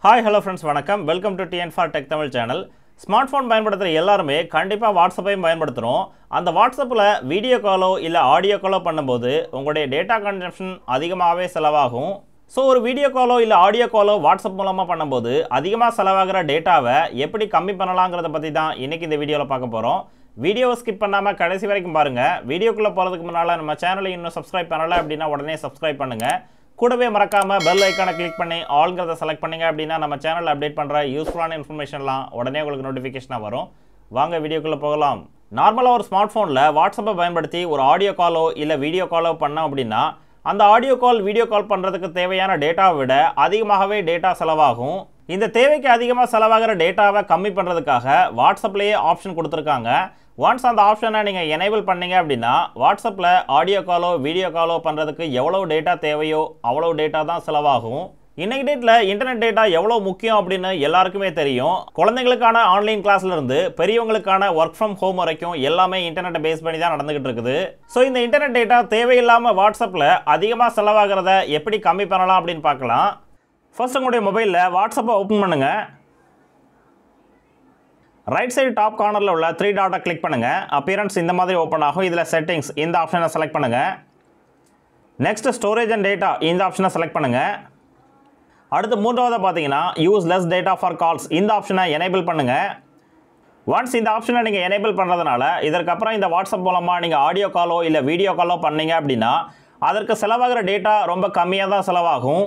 Hi, hello friends, வணக்கம். Welcome to TN for Tech Tamil channel. Smartphone பயன்படுத்துகிற எல்லாருமே கண்டிப்பாக வாட்ஸ்அப்பையும் பயன்படுத்துகிறோம். அந்த வாட்ஸ்அப்பில் வீடியோ காலோ இல்லை ஆடியோ காலோ பண்ணும்போது உங்களுடைய டேட்டா கன்சம்ஷன் அதிகமாகவே செலவாகும். ஸோ ஒரு வீடியோ காலோ இல்லை ஆடியோ காலோ வாட்ஸ்அப் மூலமாக பண்ணும்போது அதிகமாக செலவாகிற டேட்டாவை எப்படி கம்மி பண்ணலாங்கிறத பற்றி தான் இன்றைக்கி இந்த வீடியோவில் பார்க்க போகிறோம். வீடியோவை ஸ்கிப் பண்ணாமல் கடைசி வரைக்கும் பாருங்கள். வீடியோக்குள்ளே போகிறதுக்கு முன்னால் நம்ம சேனலை இன்னும் சப்ஸ்கிரைப் பண்ணலை அப்படின்னா உடனே சப்ஸ்கிரைப் பண்ணுங்கள். கூடவே மறக்காம பெல் ஐகானை கிளிக் பண்ணி ஆல்ங்கிறத செலக்ட் பண்ணீங்க அப்படின்னா நம்ம சேனலில் அப்டேட் பண்ணுற யூஸ்ஃபுல்லான இன்ஃபர்மேஷன்லாம் உடனே உங்களுக்கு நோட்டிஃபிகேஷனாக வரும். வாங்க வீடியோக்குள்ளே போகலாம். நார்மலாக ஒரு ஸ்மார்ட் ஃபோனில் வாட்ஸ்அப்பை பயன்படுத்தி ஒரு ஆடியோ காலோ இல்லை வீடியோ காலோ பண்ணோம் அப்படின்னா அந்த ஆடியோ கால் வீடியோ கால் பண்ணுறதுக்கு தேவையான டேட்டாவை விட அதிகமாகவே டேட்டா செலவாகும். இந்த தேவைக்கு அதிகமாக செலவாகிற டேட்டாவை கம்மி பண்ணுறதுக்காக வாட்ஸ்அப்லேயே ஆப்ஷன் கொடுத்துருக்காங்க. ஒன்ஸ் அந்த ஆப்ஷனை நீங்கள் எனேபிள் பண்ணீங்க அப்படின்னா வாட்ஸ்அப்பில் ஆடியோ காலோ வீடியோ காலோ பண்ணுறதுக்கு எவ்வளோ டேட்டா தேவையோ அவ்வளோ டேட்டா தான் செலவாகும். இன்னைக்கு டேட்டில் இன்டர்நெட் டேட்டா எவ்வளோ முக்கியம் அப்படின்னு எல்லாருக்குமே தெரியும். குழந்தைங்களுக்கான ஆன்லைன் கிளாஸ்லேருந்து பெரியவங்களுக்கான ஒர்க் ஃப்ரம் ஹோம் வரைக்கும் எல்லாமே இன்டர்நெட்டை பேஸ் பண்ணி தான் நடந்துகிட்டு இருக்குது. ஸோ இந்த இன்டர்நெட் டேட்டா தேவையில்லாமல் வாட்ஸ்அப்பில் அதிகமாக செலவாகிறத எப்படி கம்மி பண்ணலாம் அப்படின்னு பார்க்கலாம். ஃபர்ஸ்ட் உங்களுடைய மொபைலில் வாட்ஸ்அப்பை ஓப்பன் பண்ணுங்கள். ரைட் சைடு டாப் கார்னரில் உள்ள 3 டாட்டை கிளிக் பண்ணுங்கள். அப்பியரன்ஸ் இந்த மாதிரி ஓப்பன் ஆகும். இதில் செட்டிங்ஸ் இந்த ஆப்ஷனை செலக்ட் பண்ணுங்கள். நெக்ஸ்ட் ஸ்டோரேஜ் அண்ட் டேட்டா இந்த ஆப்ஷனை செலக்ட் பண்ணுங்கள். அடுத்து மூன்றாவது பார்த்தீங்கன்னா use less data for calls இந்த ஆப்ஷனை எனேபிள் பண்ணுங்கள். ஒன்ஸ் இந்த ஆப்ஷனை நீங்கள் எனேபிள் பண்ணுறதுனால இதற்கப்புறம் இந்த வாட்ஸ்அப் மூலமாக நீங்கள் ஆடியோ காலோ இல்லை வீடியோ காலோ பண்ணீங்க அப்படின்னா அதற்கு செலவாகிற டேட்டா ரொம்ப கம்மியாக தான் செலவாகும்.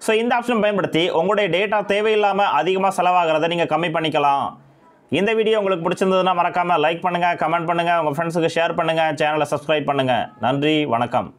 ஸோ இந்த ஆப்ஷன் பயன்படுத்தி உங்களுடைய டேட்டா தேவையில்லாமல் அதிகமாக செலவாகிறத நீங்கள் கம்மி பண்ணிக்கலாம். இந்த வீடியோ உங்களுக்கு பிடிச்சிருந்ததுன்னா மறக்காமல் லைக் பண்ணுங்கள், கமெண்ட் பண்ணுங்கள், உங்கள் ஃப்ரெண்ட்ஸுக்கு ஷேர் பண்ணுங்கள், சேனலை சப்ஸ்கிரைப் பண்ணுங்கள். நன்றி, வணக்கம்.